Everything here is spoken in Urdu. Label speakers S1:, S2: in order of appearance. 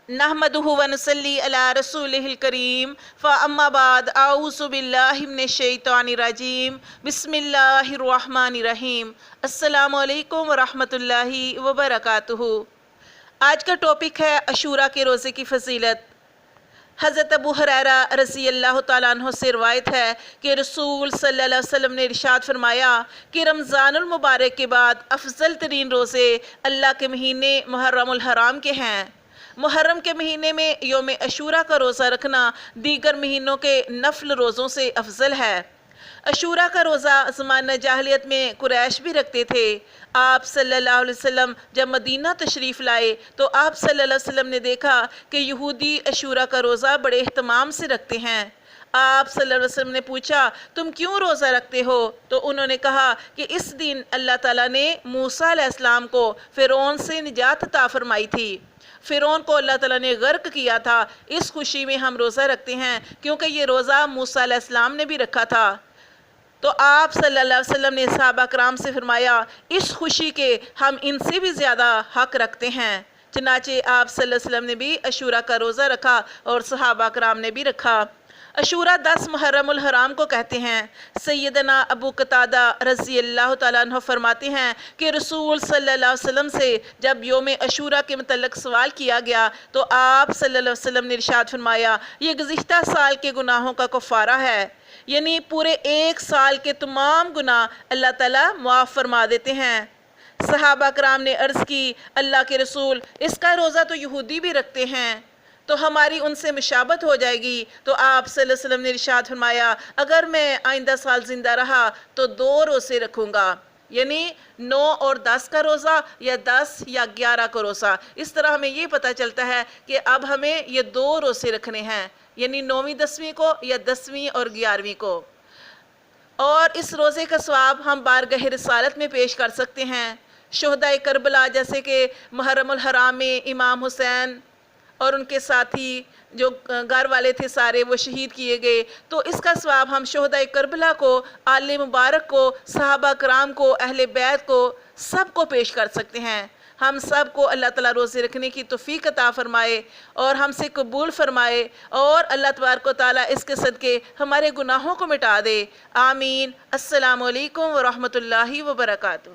S1: نحمدہ ونصلی علی رسولہ الکریم فاما بعد اعوذ باللہ من الشیطان الرجیم بسم اللہ الرحمن الرحیم السلام علیکم ورحمۃ اللہ وبرکاتہ۔ آج کا ٹاپک ہے عاشوراء کے روزے کی فضیلت۔ حضرت ابو ہریرہ رضی اللہ تعالیٰ عنہ سے روایت ہے کہ رسول صلی اللہ علیہ وسلم نے ارشاد فرمایا کہ رمضان المبارک کے بعد افضل ترین روزے اللہ کے مہینے محرم الحرام کے ہیں۔ محرم کے مہینے میں یوم عاشوراء کا روزہ رکھنا دیگر مہینوں کے نفل روزوں سے افضل ہے۔ عاشوراء کا روزہ زمانہ جاہلیت میں قریش بھی رکھتے تھے۔ آپ صلی اللہ علیہ وسلم جب مدینہ تشریف لائے تو آپ صلی اللہ علیہ وسلم نے دیکھا کہ یہودی عاشوراء کا روزہ بڑے اہتمام سے رکھتے ہیں۔ آپ صلی اللہ علیہ وسلم نے پوچھا تم کیوں روزہ رکھتے ہو؟ تو انہوں نے کہا کہ اس دن اللہ تعالیٰ نے موسیٰ علیہ السلام کو فرعون سے نجات عطا فرمائی تھی۔ فرعون کو اللہ تعالیٰ نے غرق کیا تھا، اس خوشی میں ہم روزہ رکھتے ہیں کیونکہ یہ روزہ موسیٰ علیہ السلام نے بھی رکھا تھا۔ تو آپ صلی اللہ علیہ وسلم نے صحابہ کرام سے فرمایا اس خوشی کے ہم ان سے بھی زیادہ حق رکھتے ہیں۔ چنانچہ آپ صلی اللہ علیہ وسلم نے بھی عاشوراء کا روزہ رکھا اور صحابہ کرام نے بھی رکھا۔ عاشوراء 10 محرم الحرام کو کہتے ہیں۔ سیدنا ابو قتادہ رضی اللہ تعالیٰ عنہ فرماتے ہیں کہ رسول صلی اللہ علیہ وسلم سے جب یوم عاشوراء کے متعلق سوال کیا گیا تو آپ صلی اللہ علیہ وسلم نے ارشاد فرمایا یہ گزشتہ سال کے گناہوں کا کفارہ ہے، یعنی پورے ایک سال کے تمام گناہ اللہ تعالیٰ معاف فرما دیتے ہیں۔ صحابہ کرام نے عرض کی اللہ کے رسول اس کا روزہ تو یہودی بھی رکھتے ہیں تو ہماری ان سے مشابہت ہو جائے گی۔ تو آپ صلی اللہ علیہ وسلم نے ارشاد فرمایا اگر میں آئندہ سال زندہ رہا تو 2 روزے رکھوں گا، یعنی 9 اور 10 کا روزہ یا 10 یا 11 کا روزہ۔ اس طرح ہمیں یہ پتہ چلتا ہے کہ اب ہمیں یہ 2 روزے رکھنے ہیں، یعنی 9ویں 10ویں کو یا 10ویں اور 11ویں کو۔ اور اس روزے کا ثواب ہم بارگاہ رسالت میں پیش کر سکتے ہیں۔ شہدائے کربلا جیسے کہ محرم الحرام میں امام حسین اور ان کے ساتھی جو گھر والے تھے سارے وہ شہید کیے گئے، تو اس کا ثواب ہم شہدائے کربلا کو، آل مبارک کو، صحابہ کرام کو، اہل بیت کو، سب کو پیش کر سکتے ہیں۔ ہم سب کو اللہ تعالیٰ روزے رکھنے کی توفیق عطا فرمائے اور ہم سے قبول فرمائے، اور اللہ تبارک و تعالیٰ اس کے صدقے ہمارے گناہوں کو مٹا دے۔ آمین۔ السلام علیکم ورحمۃ اللہ وبرکاتہ۔